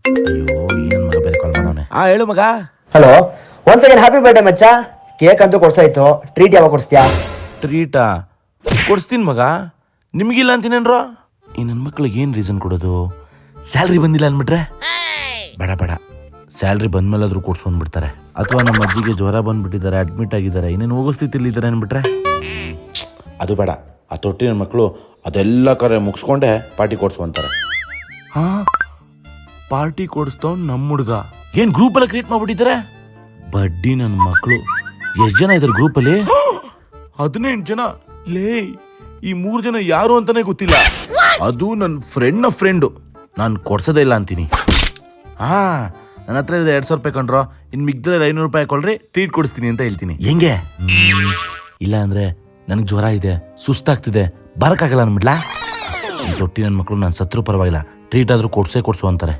ಅಯ್ಯೋ ಏನ್ ಮಗ ಬೇರೆ ಕಾಲ್ ಮಾಡೋನೆ. ಹೇಳು ಮಗ. Hello, once again happy birthday ಮಚ್ಚ. ಕೇಕ್ ಅಂತೂ ಕೊಡ್ಸಾಯ್ತು, ಟ್ರೀಟ್ ಯಾವಾಗ ಕೊಡಿಸ್ತೀಯಾ? ಟ್ರೀಟಾ ಕೊಡಿಸ್ತೀನಿ ಮಗ, ನಿಮಗಿಲ್ಲ ಅಂತೀನೇನ್ರೋ. ಈ ನನ್ನ ಮಕ್ಳಿಗೆ ಏನು ರೀಸನ್ ಕೊಡೋದು? ಸ್ಯಾಲ್ರಿ ಬಂದಿಲ್ಲ ಅಂದ್ಬಿಟ್ರೆ ಬೇಡ ಬೇಡ, ಸ್ಯಾಲ್ರಿ ಬಂದ್ಮೇಲಾದ್ರೂ ಕೊಡ್ಸ್ಕೊಂಡ್ಬಿಡ್ತಾರೆ. ಅಥವಾ ನಮ್ಮ ಅಜ್ಜಿಗೆ ಜ್ವರ ಬಂದ್ಬಿಟ್ಟಿದ್ದಾರೆ, ಅಡ್ಮಿಟ್ ಆಗಿದ್ದಾರೆ, ಇನ್ನೇನು ಹೋಗೋ ಸ್ಥಿತಿಲಿ ಇದ್ದಾರೆ ಅಂದ್ಬಿಟ್ರೆ ಅದು ಬೇಡ. ಆ ತೊಟ್ಟಿ ನನ್ನ ಮಕ್ಕಳು ಅದೆಲ್ಲ ಕರೆ ಮುಗಿಸ್ಕೊಂಡೆ ಪಾರ್ಟಿ ಕೊಡ್ಸ್ಕೊಂತಾರೆ. ಪಾರ್ಟಿ ಕೊಡಿಸ್ತವ್ ನಮ್ಮ ಹುಡುಗ ಏನ್ ಗ್ರೂಪ್ ಎಲ್ಲ ಕ್ರಿಯೇಟ್ ಮಾಡ್ಬಿಟ್ಟಿದ್ದಾರೆ. ಬಡ್ಡಿ ನನ್ನ ಮಕ್ಕಳು. ಎಷ್ಟು ಜನ ಇದ್ದಾರೆ ಗ್ರೂಪಲ್ಲಿ? 18 ಜನ. ಲೇ, ಈ 3 ಜನ ಯಾರು ಅಂತಾನೆ ಗೊತ್ತಿಲ್ಲ. ಅದು ನನ್ನ ಫ್ರೆಂಡು. ನಾನು ಕೊಡ್ಸೋದೇ ಇಲ್ಲ ಅಂತೀನಿ. ನನ್ನ ಹತ್ರ ಇದೆ 2,000 ರೂಪಾಯಿ ಕಂಡ್ರೋ, ಇನ್ನು ಮಿಗ್ದಲ್ಲಿ 500 ರೂಪಾಯಿ ಕೊಡ್ರಿ, ಟ್ರೀಟ್ ಕೊಡಿಸ್ತೀನಿ ಅಂತ ಹೇಳ್ತೀನಿ. ಹೆಂಗೆ? ಇಲ್ಲ ಅಂದ್ರೆ ನನಗೆ ಜ್ವರ ಇದೆ, ಸುಸ್ತಾಗ್ತಿದೆ, ಬರಕ್ಕಾಗಲ್ಲ ಅನ್ಬಿಡ್ಲಾ? ಈ ತೊಟ್ಟಿ ನನ್ನ ಮಕ್ಕಳು ನಾನು ಸತ್ರು ಪರವಾಗಿಲ್ಲ, ಟ್ರೀಟ್ ಆದ್ರೂ ಕೊಡ್ಸು ಅಂತಾರೆ.